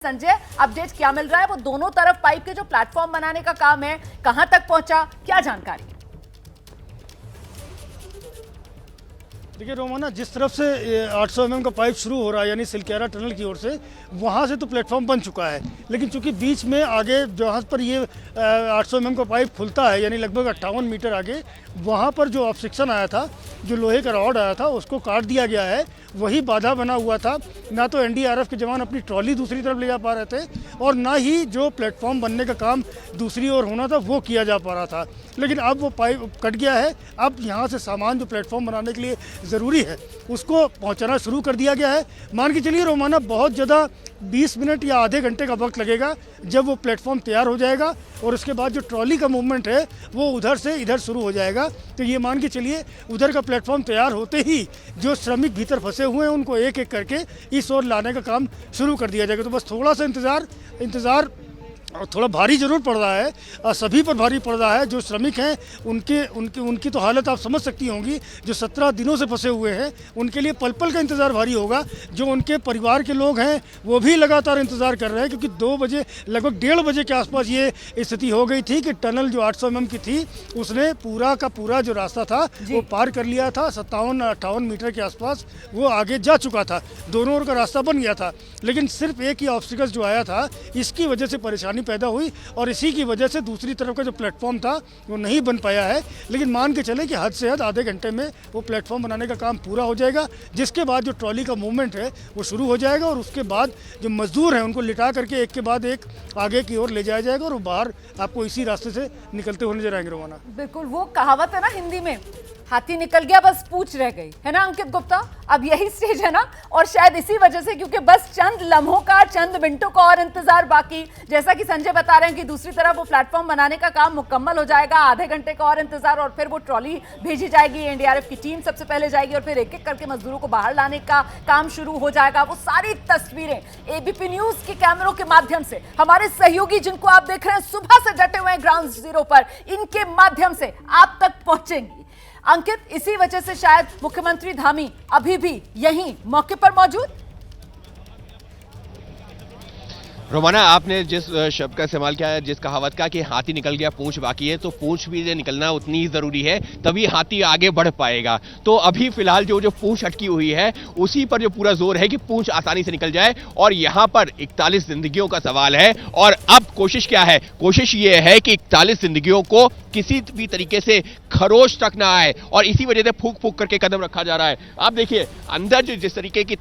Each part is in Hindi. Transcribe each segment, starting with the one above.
संजय, अपडेट क्या मिल रहा है? वो दोनों तरफ पाइप के जो प्लेटफॉर्म बनाने का काम है, कहां तक पहुंचा, क्या जानकारी? देखिए रोमाना, जिस तरफ से 800 mm का पाइप शुरू हो रहा है यानी सिलक्यारा टनल की ओर से, वहाँ से तो प्लेटफॉर्म बन चुका है। लेकिन चूंकि बीच में आगे जहाँ पर ये 800 mm का पाइप खुलता है यानी लगभग 58 मीटर आगे, वहाँ पर जो ऑब्स्ट्रक्शन आया था, जो लोहे का रॉड आया था, उसको काट दिया गया है। वही बाधा बना हुआ था। ना तो एनडीआरएफ के जवान अपनी ट्रॉली दूसरी तरफ ले जा पा रहे थे और ना ही जो प्लेटफॉर्म बनने का काम दूसरी ओर होना था वो किया जा पा रहा था। लेकिन अब वो पाइप कट गया है। अब यहाँ से सामान जो प्लेटफॉर्म बनाने के लिए ज़रूरी है उसको पहुँचाना शुरू कर दिया गया है। मान के चलिए रोमाना, बहुत ज़्यादा 20 मिनट या आधे घंटे का वक्त लगेगा जब वो प्लेटफॉर्म तैयार हो जाएगा और उसके बाद जो ट्रॉली का मूवमेंट है वो उधर से इधर शुरू हो जाएगा। तो ये मान के चलिए उधर का प्लेटफॉर्म तैयार होते ही जो श्रमिक भीतर फंसे हुए हैं उनको एक एक करके इस ओर लाने का काम शुरू कर दिया जाएगा। तो बस थोड़ा सा इंतज़ार और थोड़ा भारी जरूर पड़ रहा है, सभी पर भारी पड़ रहा है। जो श्रमिक हैं उनकी तो हालत आप समझ सकती होंगी। जो 17 दिनों से फंसे हुए हैं उनके लिए पल पल का इंतज़ार भारी होगा। जो उनके परिवार के लोग हैं वो भी लगातार इंतज़ार कर रहे हैं, क्योंकि 2 बजे लगभग 1:30 बजे के आसपास ये स्थिति हो गई थी कि टनल जो 800 mm की थी उसने पूरा का पूरा जो रास्ता था वो पार कर लिया था। 57-58 मीटर के आसपास वो आगे जा चुका था, दोनों ओर का रास्ता बन गया था। लेकिन सिर्फ एक ही ऑब्स्टिकल जो आया था, इसकी वजह से परेशानी पैदा हुई और इसी की वजह से दूसरी तरफ का जो प्लेटफॉर्म था वो नहीं बन पाया है। लेकिन मान के चले कि हद से हद आधे घंटे में वो प्लेटफॉर्म बनाने का काम पूरा हो जाएगा, जिसके बाद जो ट्रॉली का मूवमेंट है वो शुरू हो जाएगा और उसके बाद जो मजदूर हैं उनको लिटा करके एक के बाद एक आगे की ओर ले जाया जाएगा और वो बाहर आपको इसी रास्ते से निकलते हुए नजर आएंगे रोमाना। बिल्कुल, वो कहावत है ना हिंदी में, हाथी निकल गया बस पूंछ रह गई, है ना अंकित गुप्ता? अब यही स्टेज है ना, और शायद इसी वजह से, क्योंकि बस चंद लम्हों का, चंद मिनटों का और इंतजार बाकी। जैसा कि संजय बता रहे हैं कि दूसरी तरफ वो प्लेटफॉर्म बनाने का काम मुकम्मल हो जाएगा, आधे घंटे का और इंतजार और फिर वो ट्रॉली भेजी जाएगी, एनडीआरएफ की टीम सबसे पहले जाएगी और फिर एक एक करके मजदूरों को बाहर लाने का काम शुरू हो जाएगा। वो सारी तस्वीरें एबीपी न्यूज के कैमरों के माध्यम से हमारे सहयोगी, जिनको आप देख रहे हैं सुबह से डटे हुए हैं ग्राउंड जीरो पर, इनके माध्यम से आप तक पहुंचेंगी। अंकित, इसी वजह से शायद मुख्यमंत्री धामी अभी भी यहीं मौके पर मौजूद। रोमाना, आपने जिस शब्द का इस्तेमाल किया है, जिस कहावत का कि हाथी निकल गया पूंछ बाकी है, तो पूंछ भी निकलना उतनी ही जरूरी है, तभी हाथी आगे बढ़ पाएगा। तो अभी फिलहाल जो पूंछ अटकी हुई है उसी पर जो पूरा जोर है कि पूंछ आसानी से निकल जाए, और यहाँ पर 41 जिंदगियों का सवाल है। और अब कोशिश क्या है? कोशिश ये है कि 41 जिंदगियों को किसी भी तरीके से खरोच तक ना आए, और इसी वजह से फूक फूक करके कदम रखा जा रहा है। आप देखिए अंदर जो जिस तरीके की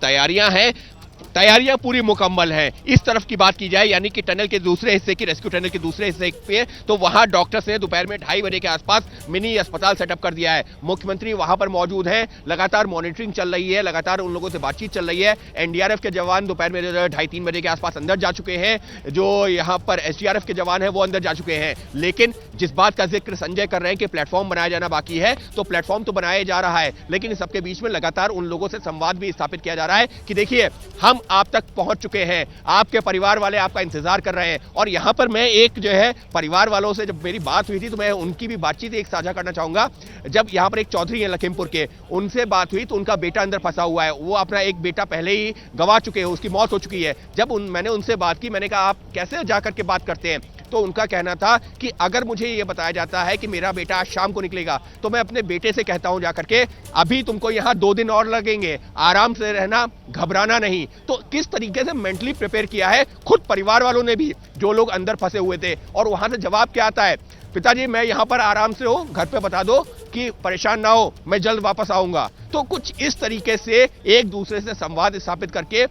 तैयारियां पूरी मुकम्मल हैं। इस तरफ की बात की जाए यानी कि टनल के दूसरे हिस्से की, रेस्क्यू टनल के दूसरे हिस्से पे, तो वहां डॉक्टर्स ने दोपहर में 2:30 बजे के आसपास मिनी अस्पताल सेटअप कर दिया है। मुख्यमंत्री वहां पर मौजूद हैं, लगातार मॉनिटरिंग चल रही है, लगातार उन लोगों से बातचीत चल रही है। एनडीआरएफ के जवान दोपहर में 2:30-3 बजे के आसपास अंदर जा चुके हैं। जो यहाँ पर एसडीआरएफ के जवान है वो अंदर जा चुके हैं। लेकिन जिस बात का जिक्र संजय कर रहे हैं कि प्लेटफॉर्म बनाया जाना बाकी है, तो प्लेटफॉर्म तो बनाया जा रहा है, लेकिन इस सबके बीच में लगातार उन लोगों से संवाद भी स्थापित किया जा रहा है कि देखिए हम आप तक पहुंच चुके हैं, आपके परिवार वाले आपका इंतजार कर रहे हैं। और यहां पर मैं एक जो है परिवार वालों से जब मेरी बात हुई थी तो मैं उनकी भी बातचीत एक साझा करना चाहूंगा। जब यहां पर एक चौधरी है लखीमपुर के, उनसे बात हुई तो उनका बेटा अंदर फंसा हुआ है। वो अपना एक बेटा पहले ही गंवा चुके हैं, उसकी मौत हो चुकी है। जब मैंने उनसे बात की, मैंने कहा आप कैसे जाकर के बात करते हैं, तो उनका कहना था कि अगर मुझे यह बताया जाता है कि मेरा बेटा आज शाम को निकलेगा तो मैं अपने बेटे से कहता हूं जाकर के अभी तुमको यहां 2 दिन और लगेंगे, आराम से रहना, घबराना नहीं। तो किस तरीके से मेंटली प्रिपेयर किया है खुद परिवार वालों ने भी, जो लोग अंदर फंसे हुए थे। और वहां से जवाब क्या आता है? पिताजी मैं यहां पर आराम से हो, घर पे बता दो कि परेशान ना हो, मैं जल्द वापस आऊंगा। तो कुछ इस तरीके से एक दूसरे से संवाद स्थापित करके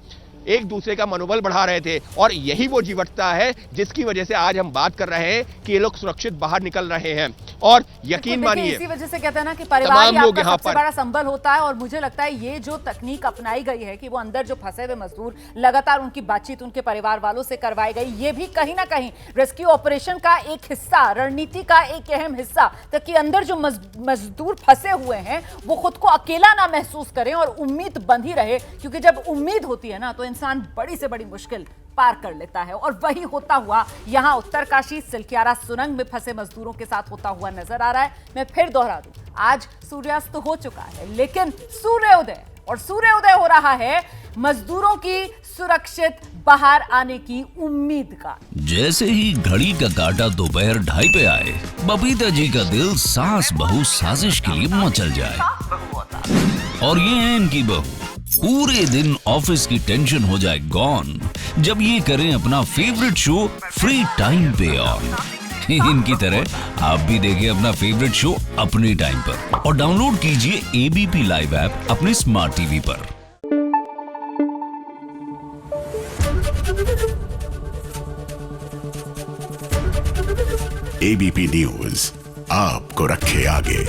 एक दूसरे का मनोबल बढ़ा रहे थे। और यही वो जीवटता है जिसकी वजह से आज हम बात कर रहे हैं कि ये लोग सुरक्षित बाहर निकल रहे हैं। और यकीन मानिए, इसी वजह से कहते हैं ना कि परिवार ही आपका सबसे बड़ा संबल होता है। और मुझे लगता है ये जो तकनीक अपनाई गई है कि वो अंदर जो फंसे हुए मजदूर, लगातार उनकी बातचीत उनके परिवार वालों से करवाई गई, ये भी कहीं ना कहीं रेस्क्यू ऑपरेशन का एक हिस्सा, रणनीति का एक अहम हिस्सा, ताकि अंदर जो मजदूर फंसे हुए हैं वो खुद को अकेला ना महसूस करें और उम्मीद बंधी रहे। क्योंकि जब उम्मीद होती है ना तो इंसान बड़ी से बड़ी मुश्किल पार कर लेता है। और वही होता हुआ यहां उत्तरकाशी सिलक्यारा सुरंग में फंसे मजदूरों के साथ होता हुआ नजर आ रहा है। मैं फिर दोहरा दूं, आज सूर्यास्त हो चुका है, लेकिन सूर्योदय हो रहा है मजदूरों की सुरक्षित बाहर आने की उम्मीद का। जैसे ही घड़ी का काटा दोपहर 2:30 पे आए, बबीता जी का दिल सास बहू साजिश के लिए मचल जाए। और ये है इनकी बहू, पूरे दिन ऑफिस की टेंशन हो जाए गॉन जब ये करें अपना फेवरेट शो फ्री टाइम पे ऑन। इनकी तरह आप भी देखिए अपना फेवरेट शो अपने टाइम पर और डाउनलोड कीजिए एबीपी लाइव ऐप अपने स्मार्ट टीवी पर। एबीपी न्यूज आपको रखे आगे।